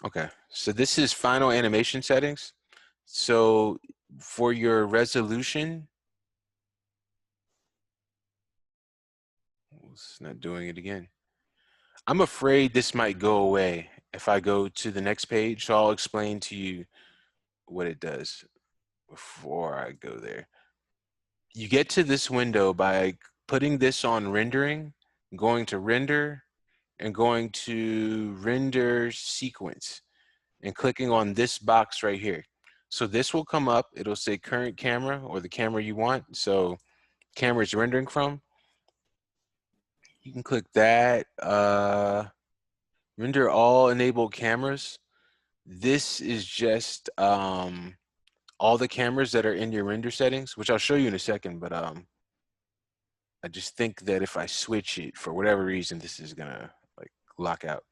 Okay, so this is final animation settings. So for your resolution, it's not doing it again. I'm afraid this might go away if I go to the next page. So I'll explain to you what it does before I go there. You get to this window by putting this on rendering, going to render, and going to render sequence and clicking on this box right here. So this will come up. It'll say current camera or the camera you want. So camera is rendering from. You can click that. Render all enabled cameras. This is just all the cameras that are in your render settings, which I'll show you in a second. But I just think that if I switch it for whatever reason, this is gonna like lock out.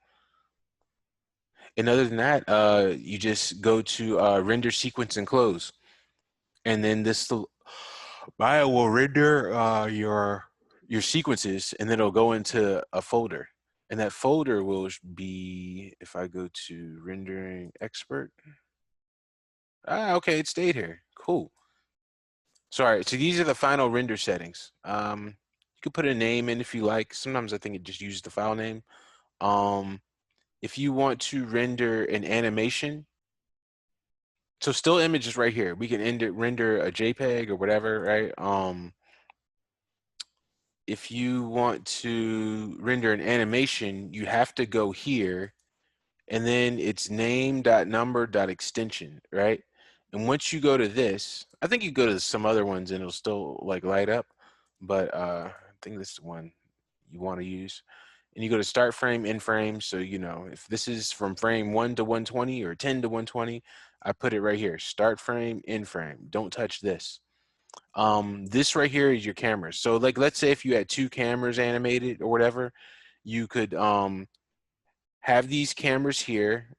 And other than that, you just go to render sequence and close. And then this Maya will render your sequences, and then it'll go into a folder. And that folder will be, if I go to rendering expert. Ah, okay, it stayed here. Cool. Sorry, so these are the final render settings. You could put a name in if you like. Sometimes I think it just uses the file name. Um, if you want to render an animation, so still images right here. We can render a JPEG or whatever, right? If you want to render an animation, you have to go here, and then it's name.number.extension, right? And once you go to this, I think you go to some other ones and it'll still like light up, but I think this is the one you want to use. And you go to start frame, end frame. So, you know, if this is from frame 1 to 120 or 10 to 120, I put it right here, start frame, end frame. Don't touch this. This right here is your camera. So like, let's say if you had two cameras animated or whatever, you could have these cameras here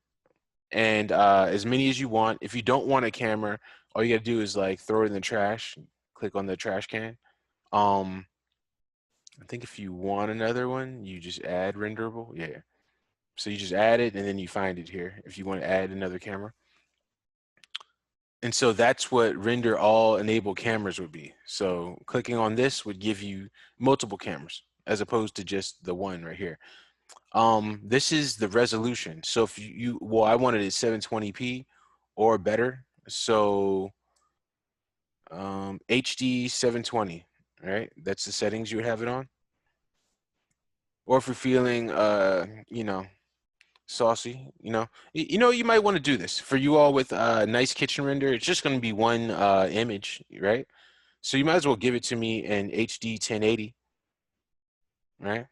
and as many as you want. If you don't want a camera, all you gotta do is like throw it in the trash, click on the trash can. Um, I think if you want another one, you just add renderable. Yeah. So you just add it and then you find it here if you want to add another camera. And so that's what render all enabled cameras would be. So clicking on this would give you multiple cameras as opposed to just the one right here. This is the resolution. So if well, I wanted it 720p or better. So HD 720, right? That's the settings you would have it on. Or if you're feeling, you know, saucy, you know, you might want to do this for you all with nice kitchen render. It's just going to be one image, right? So you might as well give it to me in HD 1080, right?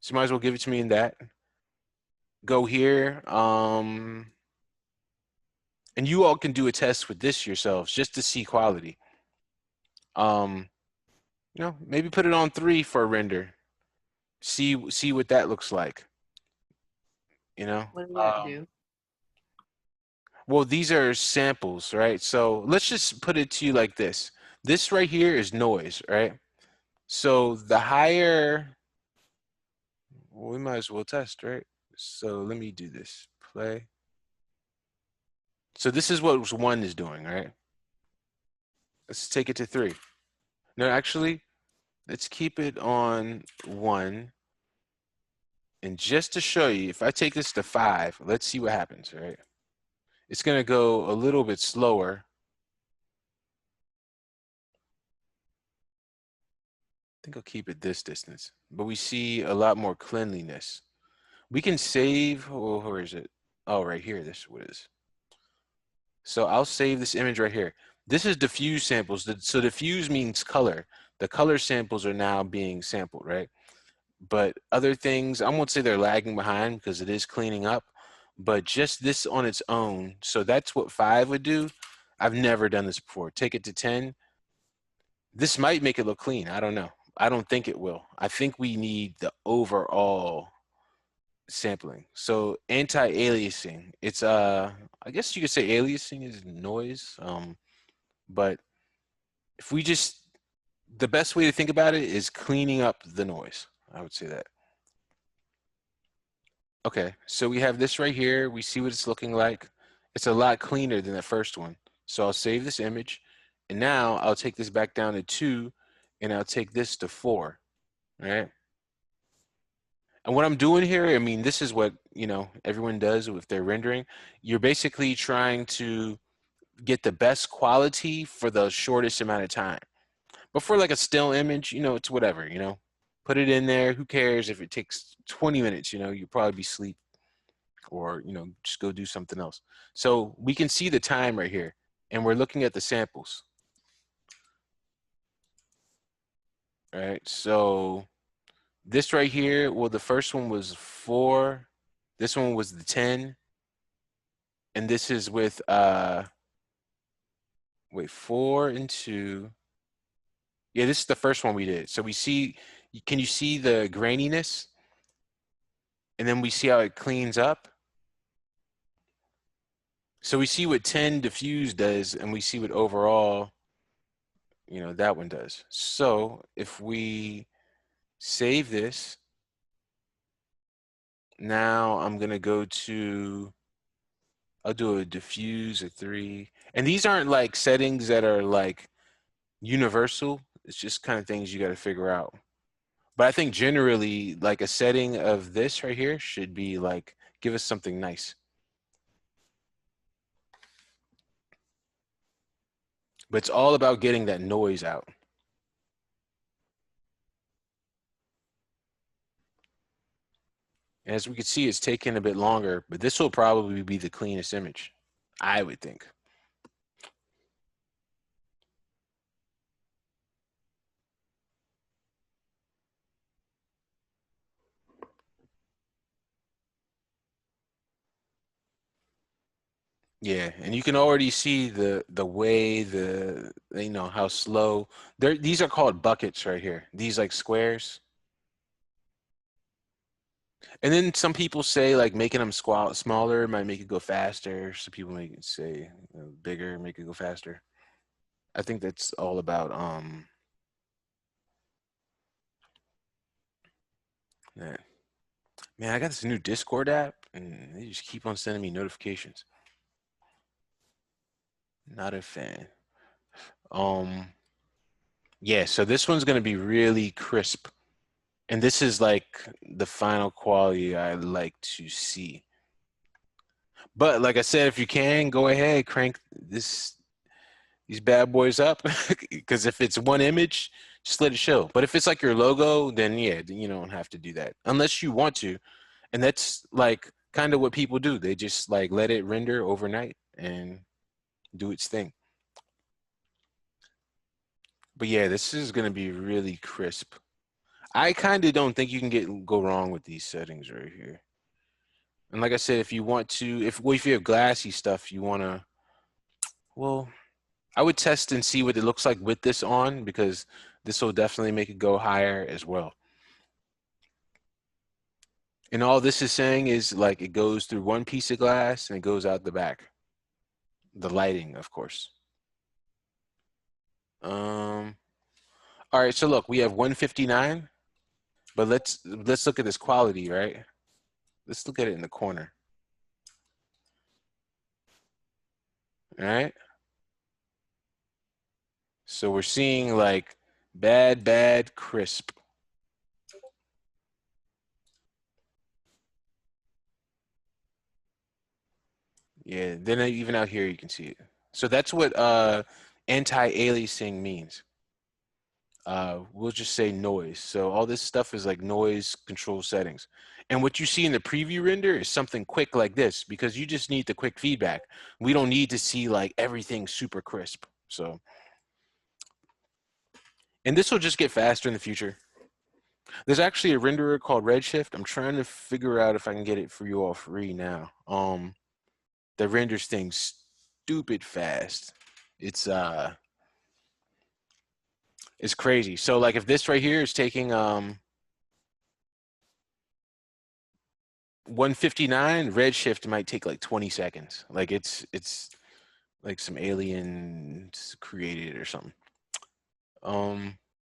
So you might as well give it to me in that. Go here, and you all can do a test with this yourselves just to see quality. Um, you know, maybe put it on 3 for a render. See what that looks like. You know. What does that do? Well, these are samples, right? So let's just put it to you like this. This right here is noise, right? So the higher, well, we might as well test, right? So let me do this. Play. So this is what 1 is doing, right? Let's take it to 3. No, actually, let's keep it on 1. And just to show you, if I take this to 5, let's see what happens, right? It's going to go a little bit slower. I think I'll keep it this distance, but we see a lot more cleanliness. We can save, oh, where is it? Oh, right here, this is what it is. So I'll save this image right here. This is diffuse samples. So diffuse means color. The color samples are now being sampled, right? But other things, I won't say they're lagging behind because it is cleaning up, but just this on its own. So that's what 5 would do. I've never done this before. Take it to 10. This might make it look clean. I don't know. I don't think it will. I think we need the overall sampling. So anti-aliasing, it's I guess you could say aliasing is noise. But if we just, the best way to think about it is cleaning up the noise. I would say that. Okay, so we have this right here. We see what it's looking like. It's a lot cleaner than the first one. So I'll save this image, and now I'll take this back down to 2, and I'll take this to 4, right? And what I'm doing here, I mean, this is what, everyone does if they're rendering. You're basically trying to get the best quality for the shortest amount of time. But for like a still image, it's whatever. Put it in there. Who cares if it takes 20 minutes, you'll probably be asleep or, just go do something else. So we can see the time right here, and we're looking at the samples. All right, so this right here, well, the first one was 4. This one was the 10. And this is with, wait, 4 and 2. Yeah, this is the first one we did. So we see, can you see the graininess? And then we see how it cleans up. So we see what 10 diffuse does, and we see what overall, that one does. So if we save this, now I'm gonna go to, I'll do a diffuse, a 3. And these aren't like settings that are like universal. It's just kind of things you got to figure out. But I think generally, like a setting of this right here should be like, give us something nice. But it's all about getting that noise out. And as we can see, it's taking a bit longer, but this will probably be the cleanest image, I would think. Yeah, and you can already see the way how slow. These are called buckets right here. These like squares. And then some people say like making them smaller might make it go faster. Some people may say bigger, make it go faster. I think that's all about yeah. Man, I got this new Discord app and they just keep on sending me notifications. Not a fan. Yeah, so this one's gonna be really crisp. And this is like the final quality I like to see. But like I said, if you can, go ahead, crank these bad boys up. Because if it's one image, just let it show. But if it's like your logo, then yeah, you don't have to do that. Unless you want to. And that's like kind of what people do. They just like let it render overnight and do its thing. But yeah, this is gonna be really crisp. I kind of don't think you can go wrong with these settings right here. And like I said, if you want to, if you have glassy stuff, you want to, well, I would test and see what it looks like with this on, because this will definitely make it go higher as well. And all this is saying is like it goes through one piece of glass and it goes out the back. The lighting, of course. All right, so look, we have 159, but let's look at this quality, right? Let's look at it in the corner. All right. So we're seeing like bad, crisp. Yeah, then even out here you can see it. So that's what anti-aliasing means. We'll just say noise. So all this stuff is like noise control settings. And what you see in the preview render is something quick like this, because you just need the quick feedback. We don't need to see like everything super crisp. So, and this will just get faster in the future. There's actually a renderer called Redshift. I'm trying to figure out if I can get it for you all free now. That renders things stupid fast. It's it's crazy. So like if this right here is taking 159, Redshift might take like 20 seconds. Like it's like some aliens created or something.